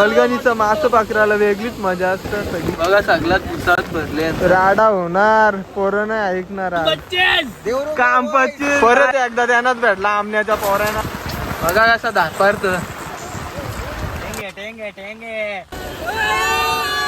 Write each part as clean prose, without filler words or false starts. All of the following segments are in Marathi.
वल्गणीचं मास पाखराला वेगळीच मजा असतं सगळी. बघा सगळ्यात पुसात भरले राडा होणार, पोरं नाही ऐकणार. काम परत एकदा त्यांनाच भेटला आमण्याच्या पोरांना. बघा कसा धापारत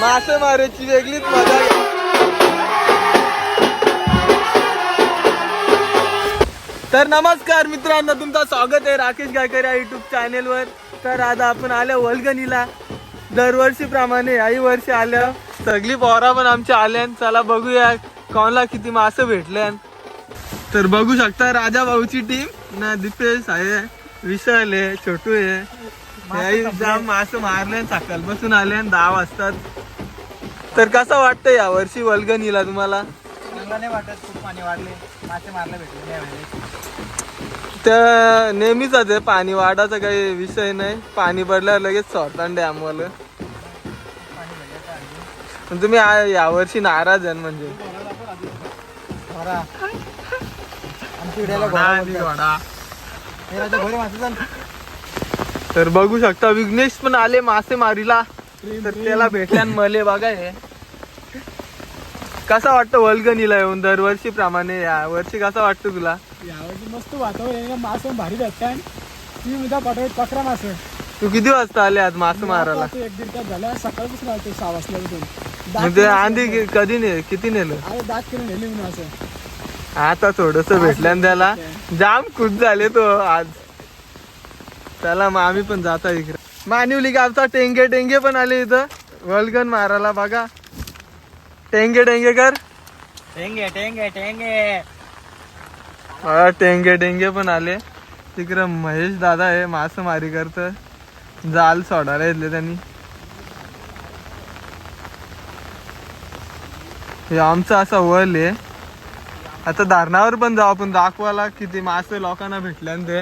मासे मारायची वेगळीच मजा. तर नमस्कार मित्रांनो, तुमचं स्वागत आहे राकेश गायकर या युट्यूब चॅनेलवर. तर आज आपण आल्या वल्गणीला. दरवर्षी प्रमाणे याही वर्षी आल्या सगळी पोरा पण आमच्या आल्या. चला बघूया कोणाला किती मासे भेटले. तर बघू शकता राजा भाऊची टीम ना, दीपेश आहे, विशाल आहे, छोटू आहे, जाम मासे मारले. सकाळ बसून आले 10 वाजतात. तर कसं वाटतं या वर्षी वल्गणीला तुम्हाला? नाही वाटत, खूप पाणी वाढले, मासे मारले भेटले नाही. तर नेहमीच आहे, पाणी वाढायचा काही विषय नाही. पाणी पडल्यावर लगेच सोडतात डॅमवालं. तुम्ही यावर्षी नाराज आहे म्हणजे? तर बघू शकता विघ्नेश पण आले मासे मारीला. तर त्याला भेटल्या मले. बघा हे कसा वाटतं वल्गणीला येऊन दरवर्षी प्रमाणे या वर्षी कसा वाटतं तुला? यावर्षी मस्त वातावरण, मासे भारी भेटतात. ती उद्या पाठवत पकरा मासे. तू किती वाजता आले आज मासे मारायला? 1-1.5 तास झाला, सकाळपासून आलतो 6 वाजल्यापासून. म्हणजे आंधी कधी किती नेलं? अरे 10 किलो नेले म्हणून असं. आता थोडस भेटल्यान त्याला जाम खुश झाले तो आज. चला मग आम्ही पण जाता इकडे. मानिवली गावचा टेंगे पण आले इथं वल्गण मारायला. बघा टेंगे कर. टेंगे टेंगे पण आले. तिकडं महेश दादा आहे, मासेमारी करत, जाल सोडायला येतले त्यांनी. हे आमचा असा वल आहे. आता धारणावर पण जाऊ आपण, दाखवायला किती मासे लोकांना भेटले. ते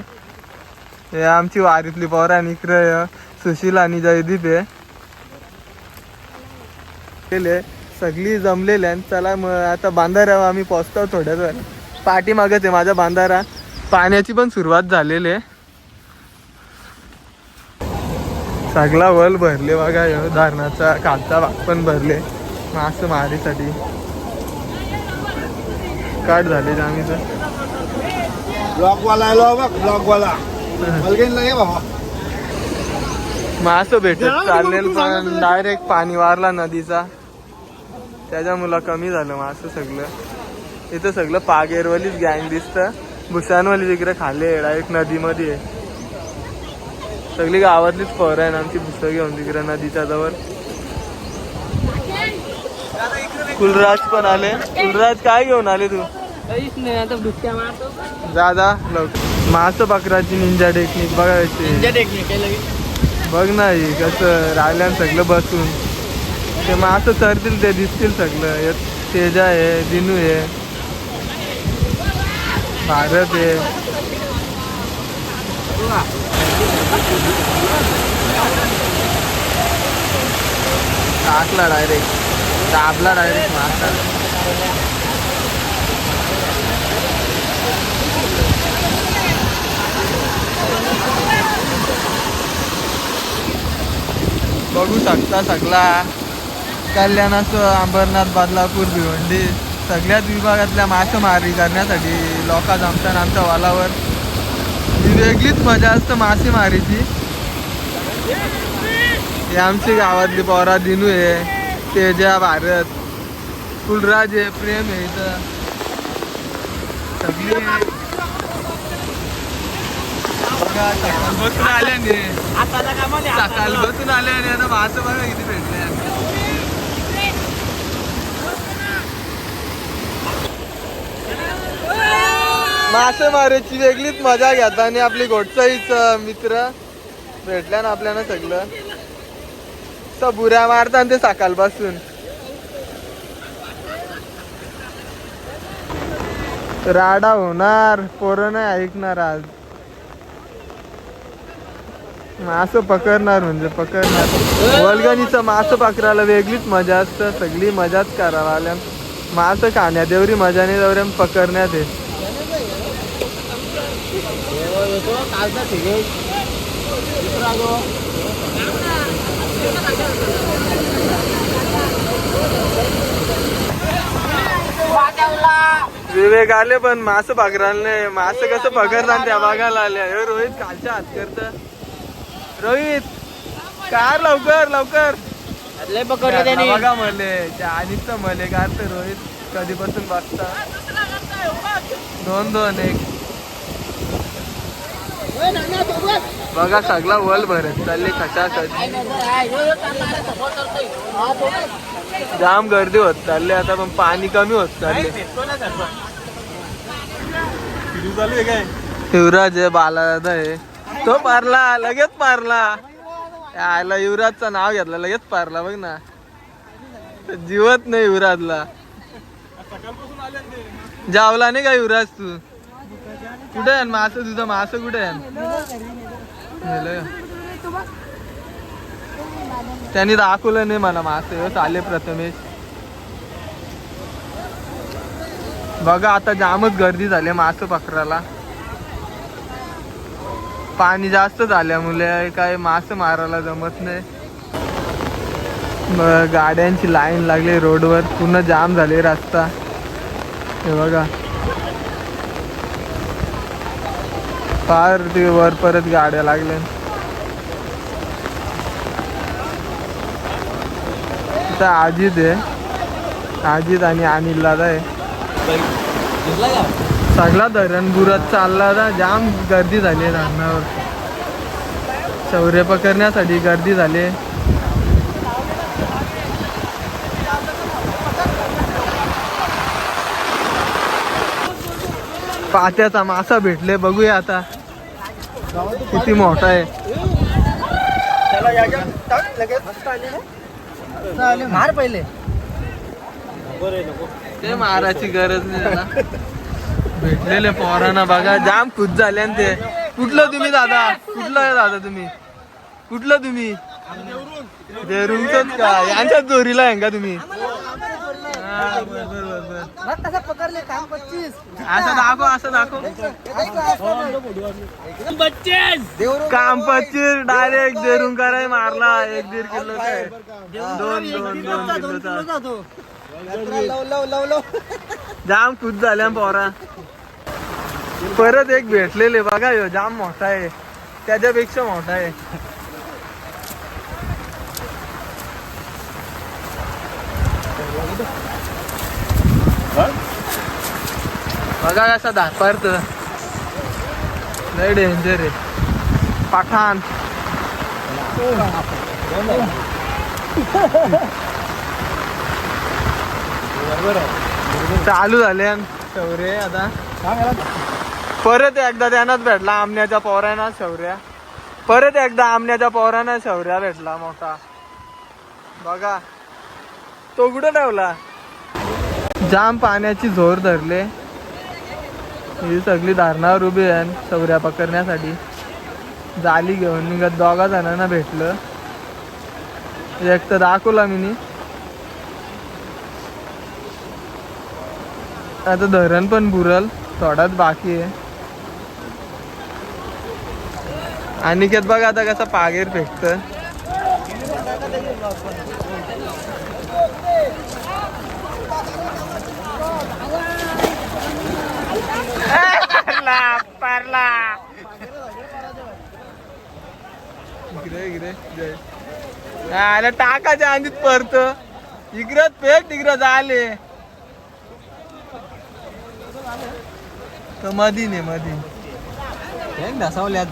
हे आमची वारीतली पोरं आणि इकडे सुशील आणि जयदीप आहे सगळी जमलेली आहे. चला मग आता बांधाऱ्यावर आम्ही पोचतो थोड्याच वेळ. पाठीमागच आहे माझा बांधारा. पाण्याची पण सुरुवात झालेली आहे. सगळा वल भरले बघा. धारणाचा खालचा भाग पण भरले मासे मारीसाठी. काट झाले आम्ही तर मासे भेटत चाललेलं पण डायरेक्ट पाणी वारला नदीचा, त्याच्यामुळे कमी झालं मासं सगळं. इथं सगळं पागेरवालीच गँग दिसतं. भुसानवाली तिकडे खाल्ले डायरेक्ट नदीमध्ये. सगळी गावातलीच पोरं आहे आमची भुसं घेऊन तिकडे नदीच्या जवळ. कुलराज पण आले. कुलराज काय घेऊन आले तू? जा मास पकडाची निंजा टेक्निक बघायची. बघ नाही कसं राहिल्या सगळं बसून. ते मास चरतील ते दिसतील सगळं. तेजा आहे, दिनू आहे, भारत आहे. टाकला डायरेक्ट, दाबला डायरेक्ट मासा. बघू शकता सगळा कल्याणाचं अंबरनाथ, बदलापूर, भिवंडी सगळ्याच विभागातल्या मासेमारी करण्यासाठी लोक जमतात आमच्या वालावर. ही वेगळीच मजा असतं मासेमारीची. हे आमची गावातली पोरा दिनू आहे, तेजा, भारत, कुलराज आहे, प्रेम आहे. इथं सगळी बघा सकाळ बसून आल्याने आता मासे बघा किती भेटले. मासे मारायची वेगळीच मजा घेता. आणि आपली घोटचाईच मित्र भेटल्या ना आपल्याला. सगळं बुऱ्या मारतात ते सकाळपासून. राडा होणार, पोरं नाही ऐकणार. आज मासं पकडणार म्हणजे पकडणार. वल्गणीचं मासं पकडायला वेगळीच मजा असतं. सगळी मजाच करावा आल्या. मासं खाण्यात एवढी मजा नाही तेवढ्या पकडण्यात आहे. विवेक आले पण मास पकडायला मास कसं पकडतात त्या बघायला आले. रोहित कालच्या हात करत. रोहित कार लवकर लवकर पकडलं त्याने. बघा मले अनिकचा मले कार तर रोहित कधीपासून बसता 2-2-1. बघा सगळा वल भरत चालली खचाखच. जाम गर्दी होत चालली आता पण पाणी कमी होत चालले. युवराज आहे बालादादा आहे तो पारला लगेच पारला. यायला युवराजचं नाव घेतलं लगेच पारला बघ ना. जीवत नाही युवराजला. जावला नाही का युवराज तू कुठे आहे मास तुझं मास कुठे आहे. त्यांनी दाखवलं नाही मला मास आले प्रथमेश. बघा आता जामच गर्दी झाली मास पकडायला. पाणी जास्त झाल्यामुळे काय मास मारायला जमत नाही. गाड्यांची लाईन लागली रोडवर पूर्ण जाम झाले रस्ता. हे बघा फार ते वर परत गाड्या लागल्या. इथं अजित आहे. अजित आणि अनिल दादा आहे. सगळा धरण बुरात चालला ना. जाम गर्दी झाली धरणावर. शौर्य पकडण्यासाठी गर्दी झाली. पात्याचा मासा भेटले बघूया आता किती मोठा आहे. मार पहिले ते मारायची गरज नाही त्याला. भेटलेले पोरांना बघा जाम खुश झाले. ते कुठलं तुम्ही दादा कुठलं आहे दादा तुम्ही कुठलं तुम्ही देरुंगच का यांच्याच जोरीला आहे का तुम्ही. पकडले काम 25. असं दाखव असं दाखव. काम 25 डायरेक्ट देरून कराय मारला. 1-1.5 किलो काय 2 किलोचा. जाम खुश झाल्या पोरा. परत एक भेटलेले बघा ह्यो जाम मोठा आहे त्याच्यापेक्षा मोठा आहे. बघा कसा धापारत लय डेंजर आहे. पठाण चालू झाले शौर्य आता. परत एकदा त्यांनाच भेटला आमण्याच्या पोरांना शौर्या. परत एकदा आमण्याच्या पोरांना शौर्या भेटला मोठा. बघा तो कुठं ठेवला. जाम पाण्याची झोर धरले. ही सगळी धारणावर उभी आहे शौर्या पकडण्यासाठी. जाली घेऊन निघत 2 जणांना भेटलं. एक तर दाखवला मी. आता धरण पण बुरल थोडाच बाकी आहे. अनिकेत बघा आता कसा पागेर फेकत. आला टाकाच्या अंडीत परत इकडं फेक तिकडं झाले. तर मधी नाही मधी ढसावल्यात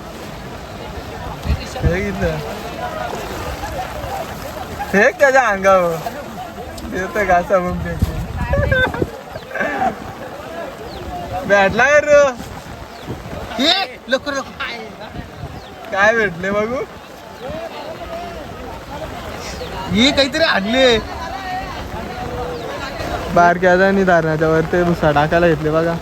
फेक त्याच्या अंगावर देत घासा म्हणून भेटला लवकर काय भेटले बघू. ही काहीतरी आणले बारक्याचा आणि धारणाच्या वर ते भुसा टाकायला घेतले बघा.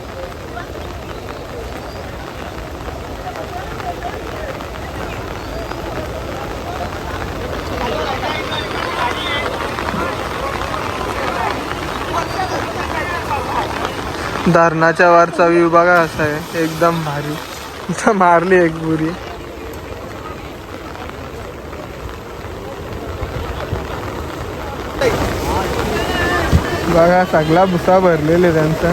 धरणाच्या वरचा व्ह्यू बघा कसा आहे एकदम भारी. इथं मारली एक बुरी. बघा सगळा भुसा भरलेले त्यांचा.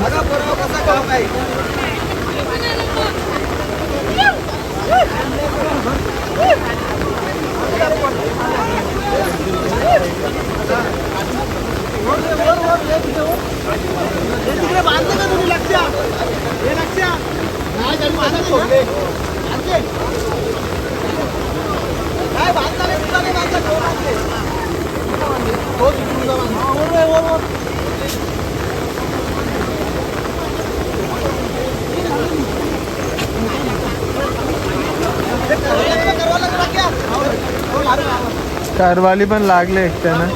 कारवाली पण लागले एकट्यानं.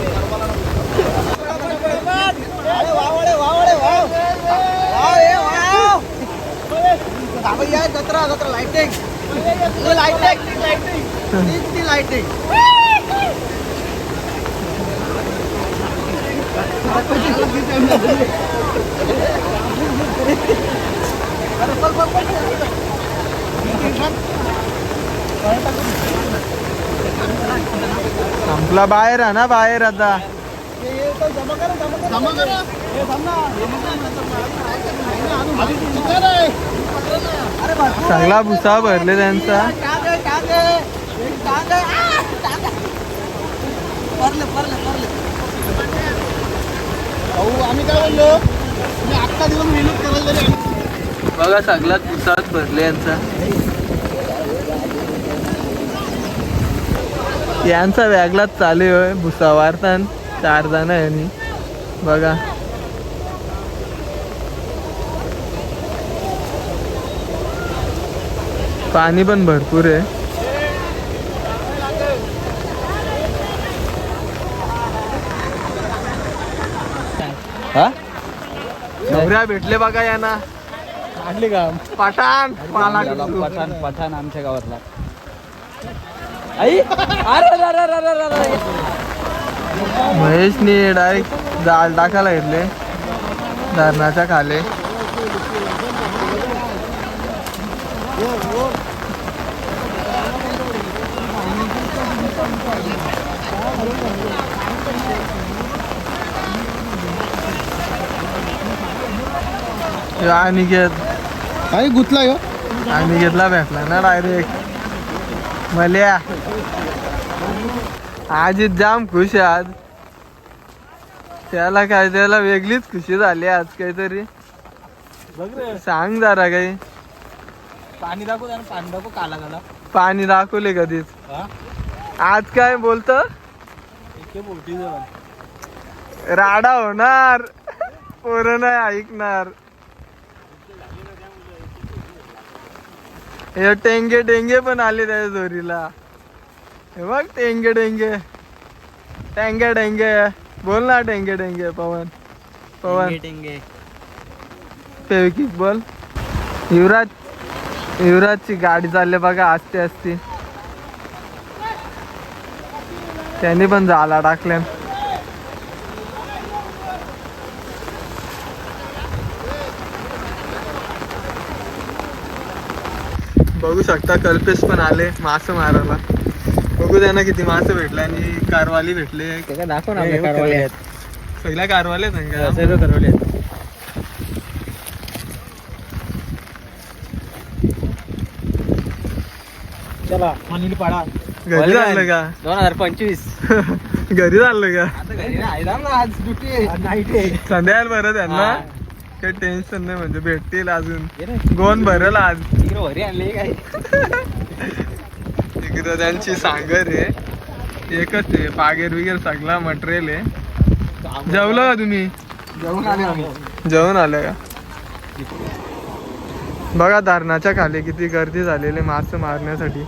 संपला बाहेर आहे ना, बाहेर आता. सगळा भुसा भरले त्यांचा. आम्ही काय बोललो, आत्ता दिवस मेहनत करायला. बघा सगळ्यात भुसाच भरले यांचा. यांचा वेगळाच चालू आहे भुसा वारतान. 4 जण यांनी बघा. पाणी पण भरपूर आहे. नवऱ्या भेटले बघा यांना. आणली का पठाण पठाण आमच्या गावातला. महेशनी डायरेक्ट जाळ टाकायला घेतले धरणाच्या खाले. अनिकेत काही गुतला यो. अनिकेतला भेटला ना डायरेक्ट. मल्या आज जाम खुश आहे आज. त्याला काय, त्याला वेगळीच खुशी झाली आज. काहीतरी बघ रे, सांग जरा काही. पाणी दाखव त्यानं, पाणी दाखव. काला काला पाणी दाखवले कधीच. आज काय बोलतो, राडा होणार, पोरं नाही ऐकणार. हे टेंगे डेंगे पण आले त्या जोरीला. हे बघ टेंगे डेंगे, टेंगे डेंगे बोल ना. टेंगे डेंगे पवन, पवन फेविकिक बोल. युवराजची गाडी चालली बघा आस्ते आस्ते. त्यांनी पण जाला टाकल्या. बघू शकता कल्पेश पण आले मासे मारायला. बघू त्यांना किती मासे भेटले. आणि कारवाली भेटले. दाखव ना. कारवाले आहेत सगळ्या कारवाले आहेत. कारवाले आहेत. चला मनील पाडा. घरी चाललं का? 2025 घरी चाललं का? आज ड्युटी नाईट आहे. संध्याकाळ बरं त्यांना काही टेन्शन नाही. म्हणजे भेटतील अजून. गोन भरल आज. घरी आणले काय तिकडं त्यांची सांगर आहे. एकच आहे. पागेर बिगेर सगळा मटेरियल आहे. जेवलं का तुम्ही? जेवून आले आम्ही. जेवण आलं का? बघा धरणाच्या खाली किती गर्दी झालेली मासे मारण्यासाठी.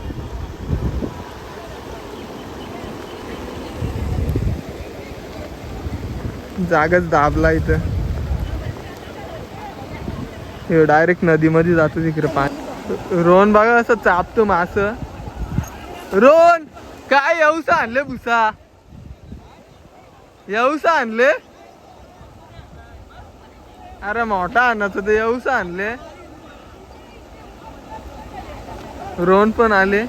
जागच दाबला इथं. हे डायरेक्ट नदीमध्ये जातो तिकडे पाणी. रोहन बघा असं चापतो मास. रोहन काय येऊसा आणले भुसा? येऊसा आणले? अरे मोठा आणायचं ते येऊसा आणले. रोहन पण आले.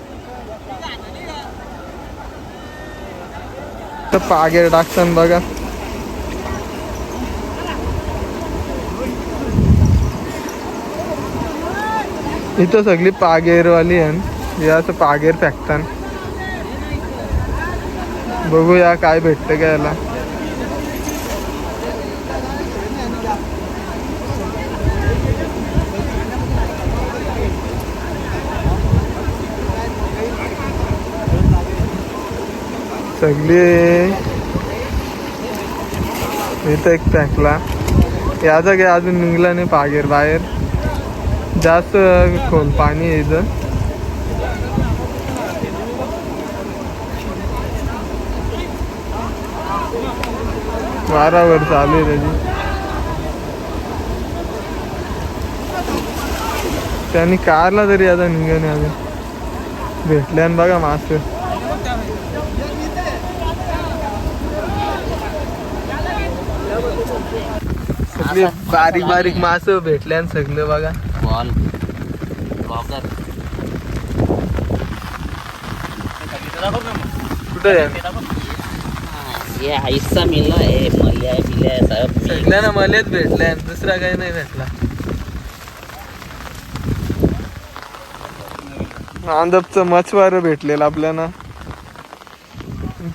तर पागेर टाकताना बघा. इथं सगळी पागेरवाली आहे, हे असं पागेर फेकतान. बघूया काय भेटतं का याला. सगळे इथं एक फेकला, याचा काय अजून निघला नाही पागेर बाहेर, जास्त खोल पाणी आहे इथं. वारावर चालू आहे त्याची. त्यांनी कारला तरी आता निघाने अजून भेटल्यान बघा मासे. सगळे बारीक बारीक मास भेटल्यान सगळे बघा. कुठे ये हिस्सा मिला है, मल्या मिल्या सब सगळ्यांना मलेच भेटल्या, दुसरा काही नाही भेटला. नांदपचं मच्छवार भेटलेलं आपल्याला.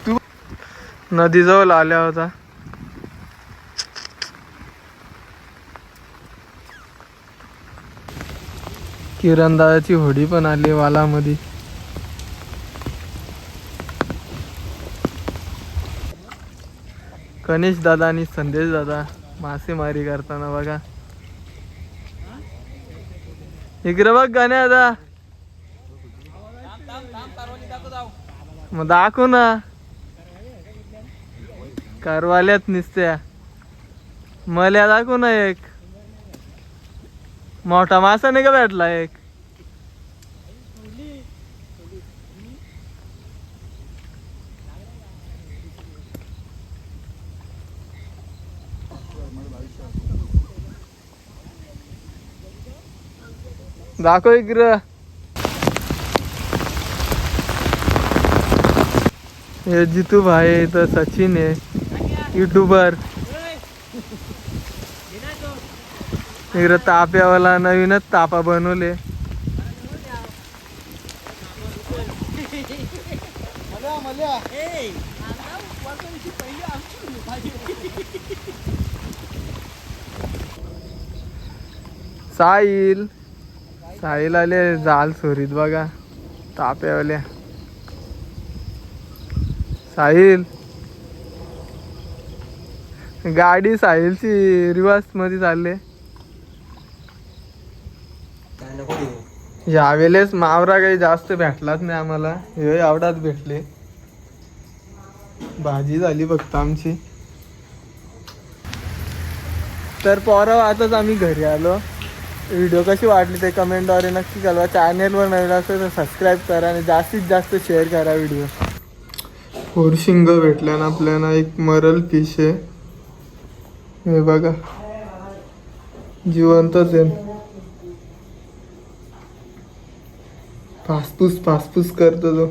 तू नदीजवळ आल्या होता. किरणदाची होडी पण आली वालामध्ये. गणेश दादा आणि संदेश दादा मासेमारी करताना बघा. इकडे बघ गण्या दादा, मग दाखव ना. कारवाल्यात निसत्या मल्या दाखव ना. एक मोठा मासा नाही का भेटला एक. दाखव इकडं. हे जितू भाई आहे, इथं सचिन आहे युट्यूबर. इकडं ताप्यावाला नवीनच तापा बनवले. साहिल साहिल आले जाल सोरीत बघा ताप्यावाल्या. साहिल गाडी साहिलची रिवर्स मध्ये चालले. यावेळेस मावरा काही जास्त भेटलाच नाही आम्हाला, हे आवडाच भेटले. भाजी झाली फक्त आमची. तर पोरं आताच आम्ही घरी आलो. व्हिडिओ कशी वाटली ते कमेंटद्वारे नक्की कळवा. चॅनेलवर नवीन असेल तर सबस्क्राईब करा आणि जास्तीत जास्त शेअर करा व्हिडिओ. होरशिंग भेटल्या ना आपल्याला. एक मरल फिश आहे हे बघा, जिवंतच आहे. फासफूस करतो तो.